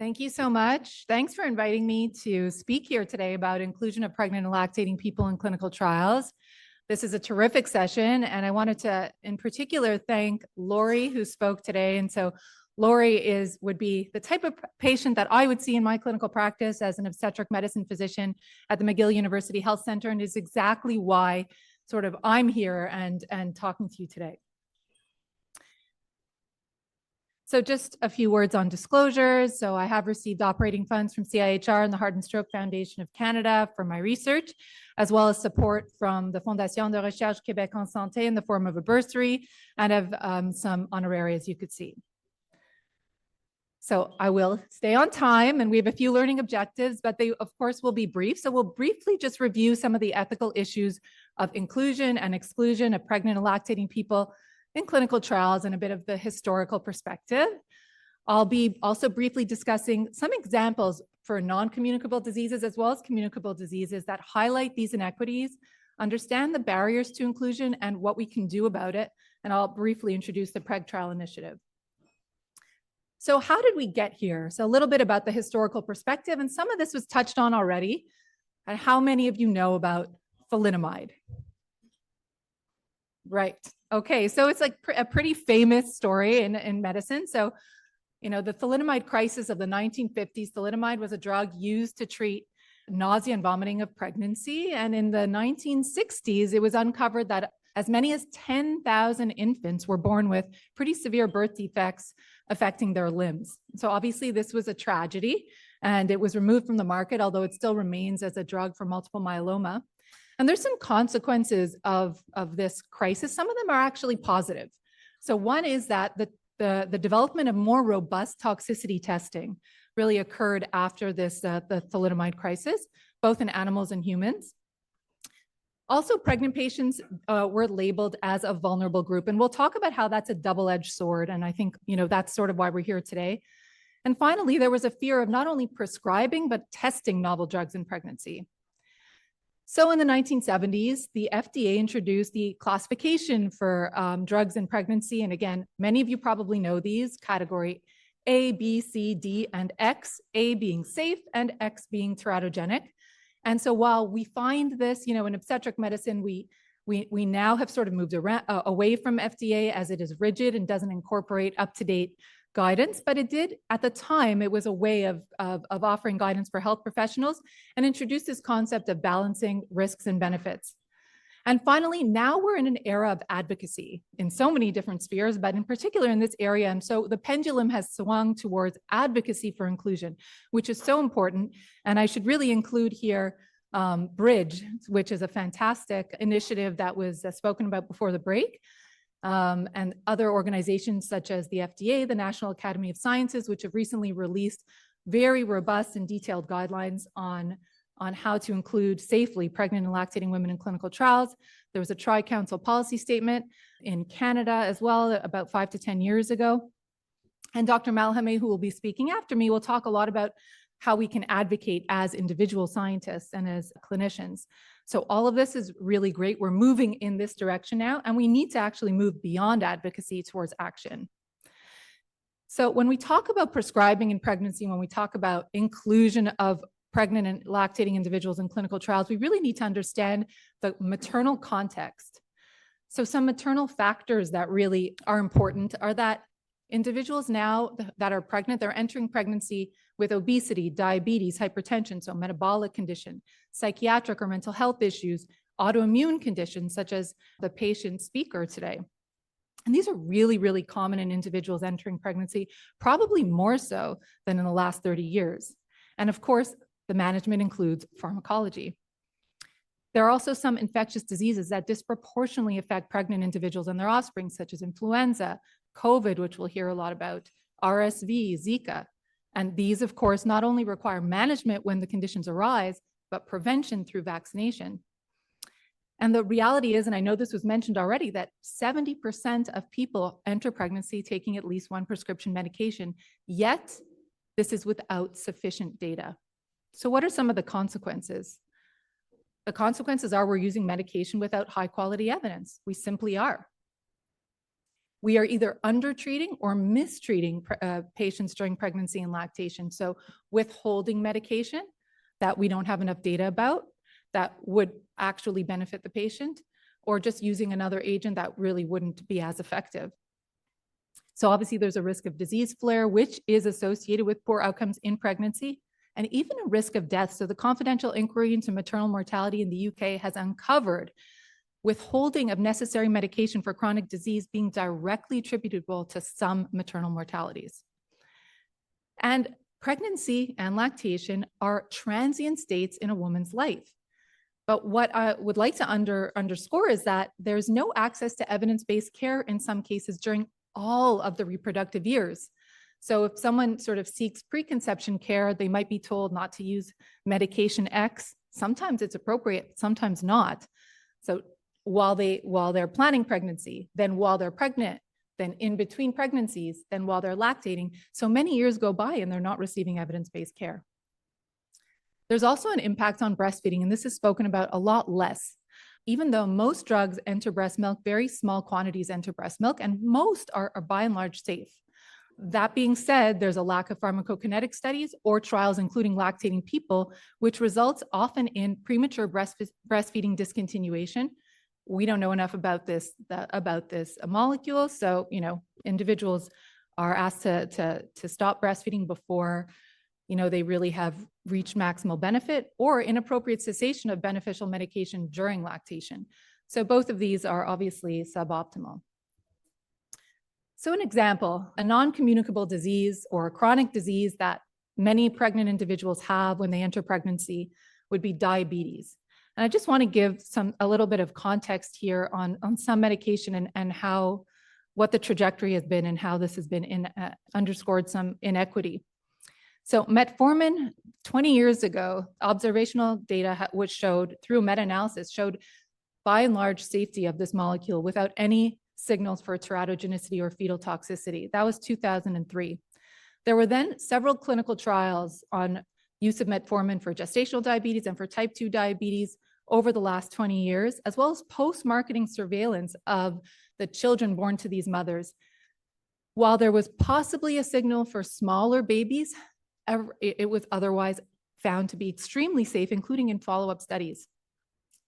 Thank you so much. Thanks for inviting me to speak here today about inclusion of pregnant and lactating people in clinical trials. This is a terrific session, and I wanted to, in particular, thank Lori, who spoke today. And so Lori would be the type of patient that I would see in my clinical practice as an obstetric medicine physician at the McGill University Health Center, and is exactly why sort of I'm here and talking to you today. So just a few words on disclosures. So I have received operating funds from CIHR and the Heart and Stroke Foundation of Canada for my research, as well as support from the Fondation de Recherche Québec en Santé in the form of a bursary and of some honoraria, as you could see. So I will stay on time, and we have a few learning objectives, but they, of course, will be brief. So we'll briefly just review some of the ethical issues of inclusion and exclusion of pregnant and lactating people in clinical trials and a bit of the historical perspective. I'll be also briefly discussing some examples for non-communicable diseases as well as communicable diseases that highlight these inequities, understand the barriers to inclusion and what we can do about it. And I'll briefly introduce the PREG Trial Initiative. So how did we get here? So a little bit about the historical perspective, and some of this was touched on already. And how many of you know about thalidomide? Right. Okay, so it's like a pretty famous story in medicine. So, the thalidomide crisis of the 1950s, thalidomide was a drug used to treat nausea and vomiting of pregnancy. And in the 1960s, it was uncovered that as many as 10,000 infants were born with pretty severe birth defects affecting their limbs. So obviously this was a tragedy, and it was removed from the market, although it still remains as a drug for multiple myeloma. And there's some consequences of this crisis. Some of them are actually positive. So one is that the development of more robust toxicity testing really occurred after this, the thalidomide crisis, both in animals and humans. Also, pregnant patients were labeled as a vulnerable group. And we'll talk about how that's a double-edged sword. And I think, that's sort of why we're here today. And finally, there was a fear of not only prescribing, but testing novel drugs in pregnancy. So in the 1970s, the FDA introduced the classification for drugs in pregnancy. And again, many of you probably know these: category A, B, C, D, and X, A being safe and X being teratogenic. And so while we find this, in obstetric medicine, we now have sort of moved away from FDA, as it is rigid and doesn't incorporate up-to-date guidance, but it did, at the time, it was a way of offering guidance for health professionals and introduced this concept of balancing risks and benefits. And finally, now we're in an era of advocacy in so many different spheres, but in particular in this area. And so the pendulum has swung towards advocacy for inclusion, which is so important. And I should really include here Bridge, which is a fantastic initiative that was spoken about before the break. And other organizations such as the FDA, the National Academy of Sciences, which have recently released very robust and detailed guidelines on how to include safely pregnant and lactating women in clinical trials. There was a Tri-Council policy statement in Canada as well about 5 to 10 years ago. And Dr. Malhame, who will be speaking after me, will talk a lot about how we can advocate as individual scientists and as clinicians. So all of this is really great. We're moving in this direction now, and we need to actually move beyond advocacy towards action. So when we talk about prescribing in pregnancy, when we talk about inclusion of pregnant and lactating individuals in clinical trials, we really need to understand the maternal context. So some maternal factors that really are important are that individuals now that are pregnant, they're entering pregnancy with obesity, diabetes, hypertension, so metabolic condition, psychiatric or mental health issues, autoimmune conditions such as the patient speaker today. And these are really, really common in individuals entering pregnancy, probably more so than in the last 30 years. And of course, the management includes pharmacology. There are also some infectious diseases that disproportionately affect pregnant individuals and their offspring, such as influenza, COVID, which we'll hear a lot about, RSV, Zika. And these, of course, not only require management when the conditions arise, but prevention through vaccination. And the reality is, and I know this was mentioned already, that 70% of people enter pregnancy taking at least one prescription medication, yet this is without sufficient data. So what are some of the consequences? The consequences are we're using medication without high quality evidence. We simply are. we are either undertreating or mistreating patients during pregnancy and lactation. So withholding medication that we don't have enough data about that would actually benefit the patient, or just using another agent that really wouldn't be as effective. So obviously there's a risk of disease flare, which is associated with poor outcomes in pregnancy, and even a risk of death. So the confidential inquiry into maternal mortality in the UK has uncovered withholding of necessary medication for chronic disease being directly attributable to some maternal mortalities. And pregnancy and lactation are transient states in a woman's life. But what I would like to underscore is that there's no access to evidence-based care in some cases during all of the reproductive years. So if someone sort of seeks preconception care, they might be told not to use medication X. Sometimes it's appropriate, sometimes not. So while they're planning pregnancy, then while they're pregnant, then in between pregnancies, then while they're lactating. So many years go by and they're not receiving evidence-based care. There's also an impact on breastfeeding, and this is spoken about a lot less. Even though most drugs enter breast milk, very small quantities enter breast milk, and most are by and large safe. That being said, there's a lack of pharmacokinetic studies or trials including lactating people, which results often in premature breastfeeding discontinuation. We don't know enough about this molecule, so individuals are asked to stop breastfeeding before they really have reached maximal benefit, or inappropriate cessation of beneficial medication during lactation. So both of these are obviously suboptimal. So an example, a non-communicable disease or a chronic disease that many pregnant individuals have when they enter pregnancy would be diabetes. And I just want to give a little bit of context here on some medication and what the trajectory has been and how this has been underscored some inequity. So metformin, 20 years ago, observational data which showed, through meta-analysis, showed by and large safety of this molecule without any signals for teratogenicity or fetal toxicity. That was 2003. There were then several clinical trials on use of metformin for gestational diabetes and for type 2 diabetes over the last 20 years, as well as post-marketing surveillance of the children born to these mothers. While there was possibly a signal for smaller babies, it was otherwise found to be extremely safe, including in follow-up studies.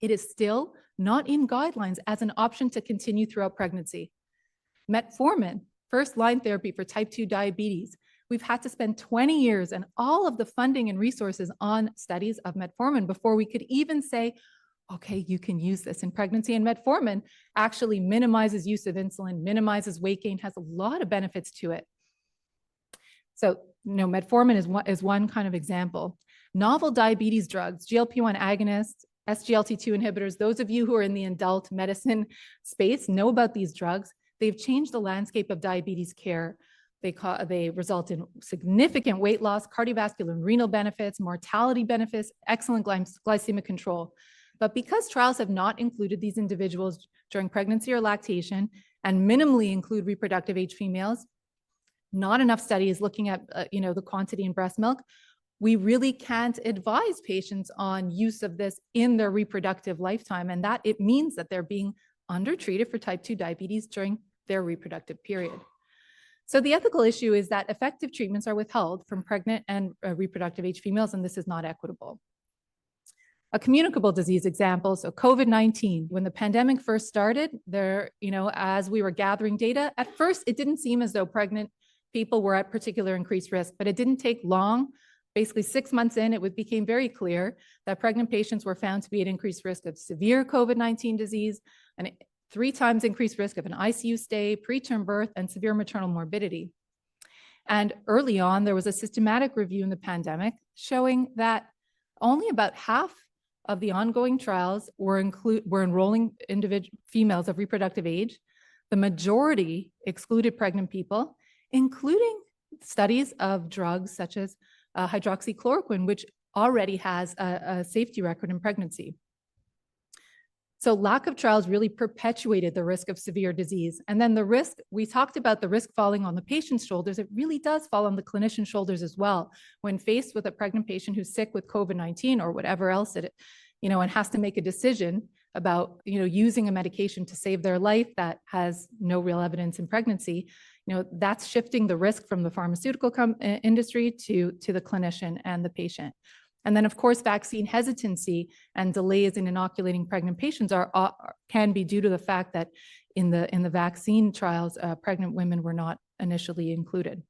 It is still not in guidelines as an option to continue throughout pregnancy. Metformin, first-line therapy for type 2 diabetes. We've had to spend 20 years and all of the funding and resources on studies of metformin before we could even say, okay, you can use this in pregnancy. And metformin actually minimizes use of insulin, minimizes weight gain, has a lot of benefits to it. So, metformin is one kind of example. Novel diabetes drugs, GLP-1 agonists, SGLT2 inhibitors, those of you who are in the adult medicine space know about these drugs. They've changed the landscape of diabetes care. They result in significant weight loss, cardiovascular and renal benefits, mortality benefits, excellent glycemic control. But because trials have not included these individuals during pregnancy or lactation and minimally include reproductive age females, not enough studies looking at the quantity in breast milk, we really can't advise patients on use of this in their reproductive lifetime, and that it means that they're being undertreated for type 2 diabetes during their reproductive period. So the ethical issue is that effective treatments are withheld from pregnant and reproductive age females, and this is not equitable. A communicable disease example, so COVID-19, when the pandemic first started, as we were gathering data, at first it didn't seem as though pregnant people were at particular increased risk, but it didn't take long. Basically 6 months in, it became very clear that pregnant patients were found to be at increased risk of severe COVID-19 disease, and 3 times increased risk of an ICU stay, preterm birth, and severe maternal morbidity. And early on, there was a systematic review in the pandemic showing that only about half of the ongoing trials were enrolling females of reproductive age. The majority excluded pregnant people, including studies of drugs such as hydroxychloroquine, which already has a safety record in pregnancy. So lack of trials really perpetuated the risk of severe disease. And then the risk, we talked about the risk falling on the patient's shoulders. It really does fall on the clinician's shoulders as well. When faced with a pregnant patient who's sick with COVID-19 or whatever else and has to make a decision, about, using a medication to save their life that has no real evidence in pregnancy, that's shifting the risk from the pharmaceutical industry to the clinician and the patient. And then, of course, vaccine hesitancy and delays in inoculating pregnant patients can be due to the fact that in the vaccine trials, pregnant women were not initially included.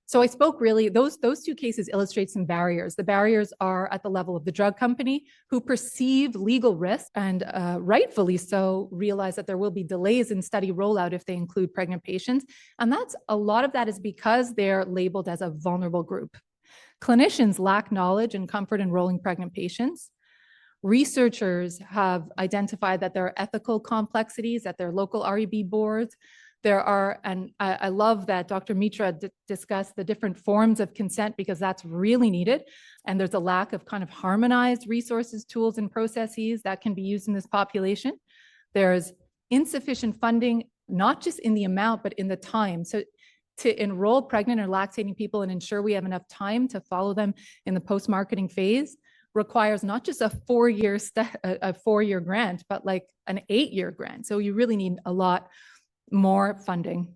So I spoke really, those two cases illustrate some barriers. The barriers are at the level of the drug company, who perceive legal risk and rightfully so realize that there will be delays in study rollout if they include pregnant patients. And a lot of that is because they're labeled as a vulnerable group. Clinicians lack knowledge and comfort enrolling pregnant patients. Researchers have identified that there are ethical complexities at their local REB boards. And I love that Dr. Mitra discussed the different forms of consent, because that's really needed. And there's a lack of kind of harmonized resources, tools, and processes that can be used in this population. There's insufficient funding, not just in the amount, but in the time. So to enroll pregnant or lactating people and ensure we have enough time to follow them in the post-marketing phase requires not just a 4-year grant, but like an 8-year grant. So you really need a lot more funding.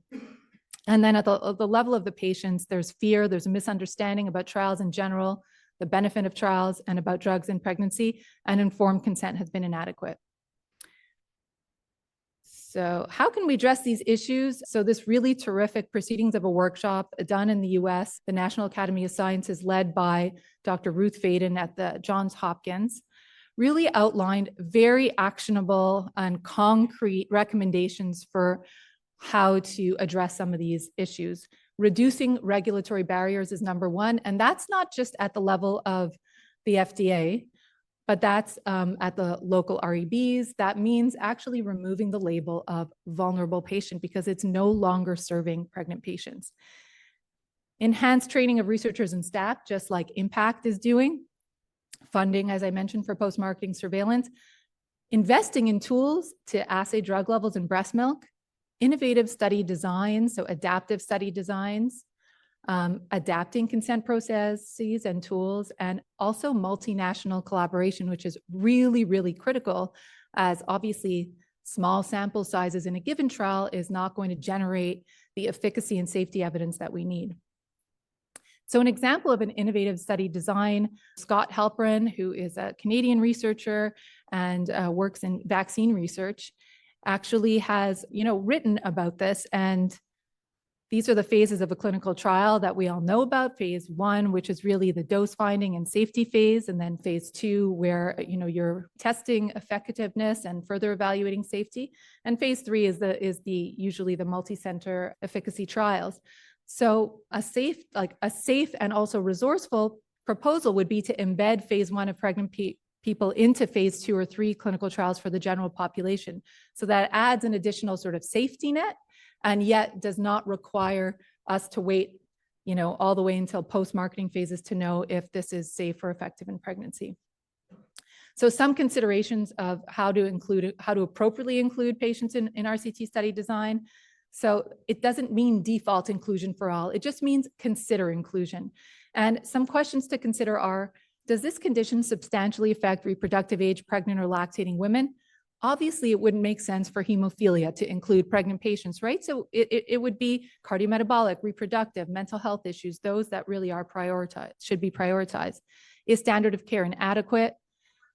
And then at the level of the patients, there's fear, there's a misunderstanding about trials in general, the benefit of trials, and about drugs in pregnancy, and informed consent has been inadequate. So how can we address these issues? So this really terrific Proceedings of a Workshop done in the US, the National Academy of Sciences, led by Dr. Ruth Faden at the Johns Hopkins, really outlined very actionable and concrete recommendations for how to address some of these issues. Reducing regulatory barriers is number one, and that's not just at the level of the FDA, but that's at the local REBs. That means actually removing the label of vulnerable patient, because it's no longer serving pregnant patients. Enhanced training of researchers and staff, just like IMPACT is doing. Funding, as I mentioned, for post-marketing surveillance. Investing in tools to assay drug levels in breast milk. Innovative study designs, so adaptive study designs. Adapting consent processes and tools, and also multinational collaboration, which is really, really critical, as obviously small sample sizes in a given trial is not going to generate the efficacy and safety evidence that we need. So an example of an innovative study design, Scott Halperin, who is a Canadian researcher and works in vaccine research, actually has written about this. And these are the phases of a clinical trial that we all know about. Phase 1, which is really the dose finding and safety phase, and then phase 2, where you're testing effectiveness and further evaluating safety. And phase 3 is usually the multi-center efficacy trials. So a safe and also resourceful proposal would be to embed phase 1 of pregnant people into phase 2 or 3 clinical trials for the general population. So that adds an additional sort of safety net, and yet does not require us to wait, all the way until post-marketing phases to know if this is safe or effective in pregnancy. So some considerations of how to appropriately include patients in RCT study design. So it doesn't mean default inclusion for all. It just means consider inclusion. And some questions to consider are, does this condition substantially affect reproductive age pregnant or lactating women? Obviously, it wouldn't make sense for hemophilia to include pregnant patients, right? So it would be cardiometabolic, reproductive, mental health issues, those that really are should be prioritized. Is standard of care inadequate?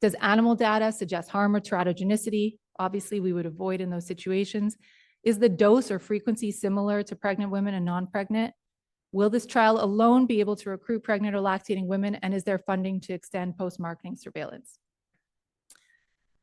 Does animal data suggest harm or teratogenicity? Obviously, we would avoid in those situations. Is the dose or frequency similar to pregnant women and non-pregnant? Will this trial alone be able to recruit pregnant or lactating women? And is there funding to extend post-marketing surveillance?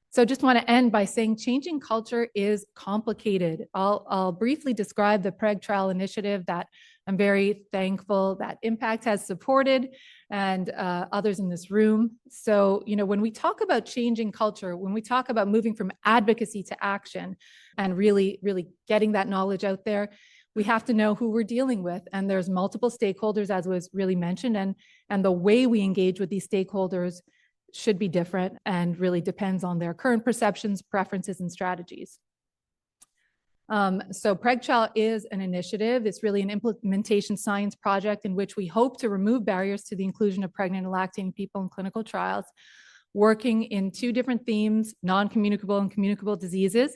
So just want to end by saying changing culture is complicated. I'll briefly describe the PREG trial initiative that I'm very thankful that IMPACT has supported, and others in this room. So, when we talk about changing culture, when we talk about moving from advocacy to action and really, really getting that knowledge out there, we have to know who we're dealing with. And there's multiple stakeholders, as was really mentioned, and the way we engage with these stakeholders should be different and really depends on their current perceptions, preferences, and strategies. So PREG trial is an initiative. It's really an implementation science project in which we hope to remove barriers to the inclusion of pregnant and lactating people in clinical trials. working in two different themes, non-communicable and communicable diseases,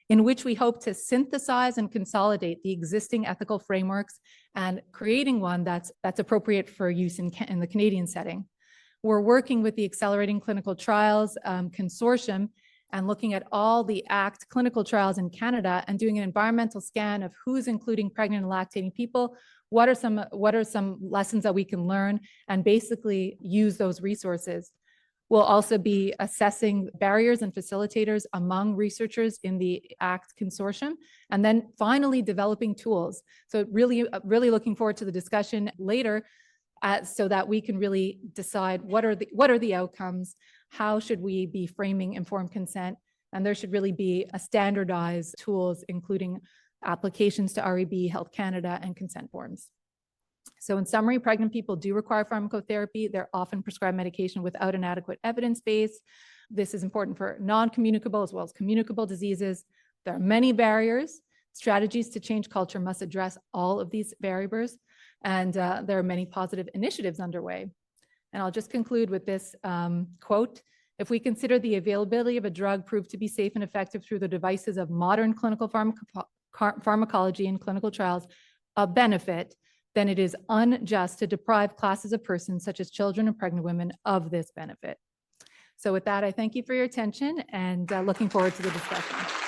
in which we hope to synthesize and consolidate the existing ethical frameworks and creating one that's appropriate for use in the Canadian setting. We're working with the Accelerating Clinical Trials Consortium and looking at all the ACT clinical trials in Canada and doing an environmental scan of who's including pregnant and lactating people, what are some lessons that we can learn, and basically use those resources. We'll also be assessing barriers and facilitators among researchers in the ACT consortium, and then finally developing tools. So really looking forward to the discussion later so that we can really decide what are the outcomes, how should we be framing informed consent, and there should really be a standardized tools, including applications to REB, Health Canada, and consent forms. So in summary, pregnant people do require pharmacotherapy. They're often prescribed medication without an adequate evidence base. This is important for non-communicable as well as communicable diseases. There are many barriers. Strategies to change culture must address all of these barriers, and there are many positive initiatives underway. And I'll just conclude with this quote. If we consider the availability of a drug proved to be safe and effective through the devices of modern clinical pharmacology and clinical trials a benefit, then it is unjust to deprive classes of persons such as children and pregnant women of this benefit. So with that, I thank you for your attention and looking forward to the discussion.